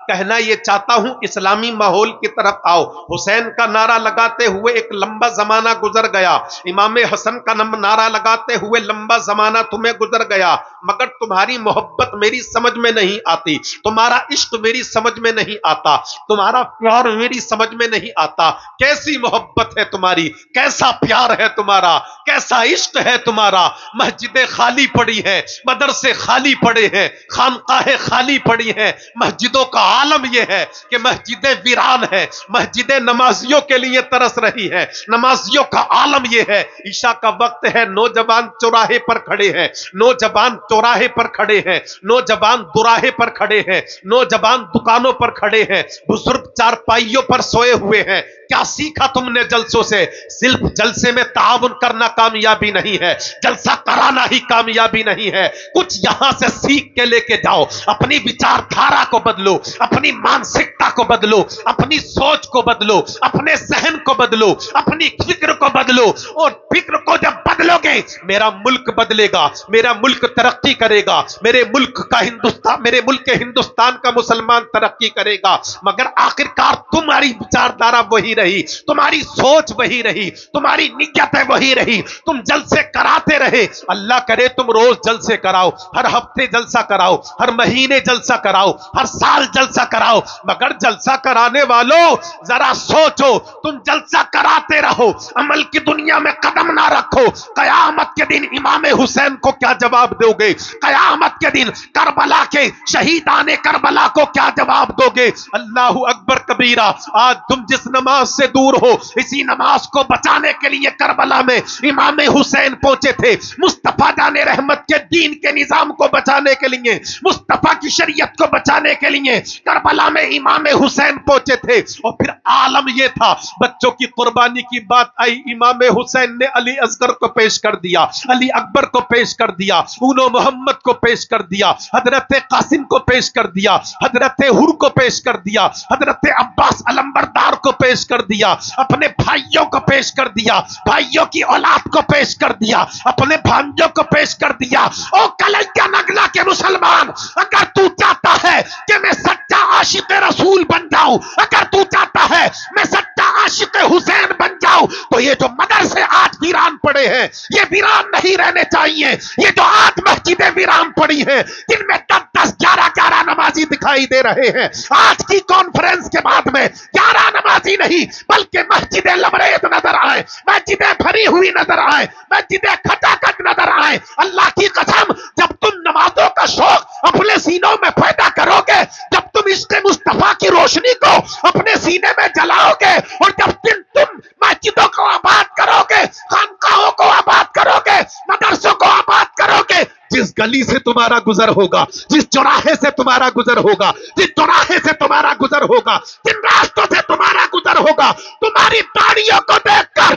کہنا یہ چاہتا ہوں اسلامی ماحول کی طرف آؤ۔ حسین کا نعرہ لگاتے ہوئے ایک لمبا زمانہ گزر گیا، امام حسن کا نعرہ لگاتے ہوئے لمبا زمانہ تمہیں گزر گیا، مگر تمہاری محبت میری سمجھ میں نہیں آتی، تمہارا عشق میری سمجھ میں نہیں آتا، تمہارا پیار میری سمجھ میں نہیں آتا۔ کیسی محبت ہے تمہاری، کیسا پیار ہے تمہارا، کیسا عشق ہے تمہارا۔ مسجدیں خالی پڑی ہیں، مدرسے خالی پڑے ہیں، خانقاہیں خالی پڑی ہیں۔ مسجدوں کا عالم یہ ہے کہ مسجدیں ویران ہیں، مسجدیں نمازیوں کے لیے ترس رہی ہیں، نمازیوں کا عالم یہ ہے۔ عشاء کا وقت ہے، نوجوان چوراہے پر کھڑے ہیں، نوجوان چوراہے پر کھڑے ہیں، نوجوان دوراہے پر کھڑے ہیں، نوجوان دکانوں پر کھڑے ہیں، بزرگ چارپائیوں پر سوئے ہوئے ہیں۔ کیا سیکھا تم نے جلسوں سے؟ صرف جلسے میں تعاون کرنا کامیابی نہیں ہے، جلسہ کرانا ہی کامیابی نہیں ہے۔ کچھ یہاں سے سیکھ کے لے کے جاؤ، اپنی وچار دھارا کو بدلو، اپنی مانسکتا کو بدلو، اپنی سوچ کو بدلو، اپنے ذہن کو بدلو، اپنی فکر کو بدلو۔ اور فکر کو جب بدلو گے میرا ملک بدلے گا، میرا ملک ترقی کرے گا، میرے ملک ہندوستان کا مسلمان ترقی کرے گا۔ مگر آخرکار تمہاری وچار دھارا وہی رہی، تمہاری سوچ وہی رہی، تمہاری نیتیں وہی رہی، تم جلسے کراتے رہے۔ اللہ کرے تم روز جلسے کراؤ، ہر ہفتے جلسہ کراؤ، ہر مہینے جلسہ کراؤ، ہر سال جلسہ کراؤ، مگر جلسہ کرانے والوں ذرا سوچو، تم جلسہ کراتے رہو، عمل کی دنیا میں قدم نہ رکھو، قیامت کے دن امام حسین کو کیا جواب دو گے؟ قیامت کے دن کربلا کے شہیدان کربلا کو کیا جواب دو گے؟ اللہ اکبر کبیرہ۔ آج تم جس نماز سے دور ہو، اسی نماز کو بچانے کے لیے کربلا میں امام حسین پہنچے تھے، مصطفیٰ جان رحمت کے دین کے نظام کو بچانے کے لیے، مصطفیٰ کی شریعت کو بچانے کے لیے کربلا میں امام حسین پہنچے تھے۔ اور پھر عالم یہ تھا، بچوں کی قربانی کی بات آئی، امام حسین نے علی اصغر کو پیش کر دیا، علی اکبر کو پیش کر دیا، اونو محمد کو پیش کر دیا، حضرت قاسم کو پیش کر دیا، حضرت حر کو پیش کر دیا، حضرت عباس علمبردار کو پیش کر دیا، اپنے بھائیوں کو پیش کر دیا، بھائیوں کی اولاد کو پیش کر دیا، اپنے بھانجوں کو پیش کر دیا۔ او کلیہ نگلا کے مسلمان، اگر تو چاہتا ہے کہ میں سچا عاشق رسول بن جاؤں، اگر تو چاہتا ہے میں سچا عاشق حسین بن جاؤں، تو یہ جو مدرسے آج ویران پڑے ہیں یہ ویران نہیں رہنے چاہیے۔ یہ جو آج مسجدیں ویران پڑی ہیں جن میں 10 11 نمازی دکھائی دے رہے ہیں، آج کی کانفرنس کے بعد میں 11 نمازی نہیں بلکہ مسجدیں لبریز نظر آئے، مسجدیں بھری ہوئی نظر آئے، مسجدیں کھچاکھچ نظر آئے۔ اللہ کی قسم، جب تم نمازوں کا شوق اپنے سینوں میں پیدا کرو گے، جب تم عشق مصطفیٰ کی روشنی کو اپنے سینے میں جلاؤ گے، اور جب تم مسجدوں کو آباد کرو گے، خانقاہوں کو آباد کرو گے، مدرسوں کو آباد کرو گے، جس گلی سے تمہارا گزر ہوگا، جس چوراہے سے تمہارا گزر ہوگا، جس چوراہے سے تمہارا گزر ہوگا، جن راستوں سے تمہارا گزر ہوگا، تمہاری داڑھیوں کو دیکھ کر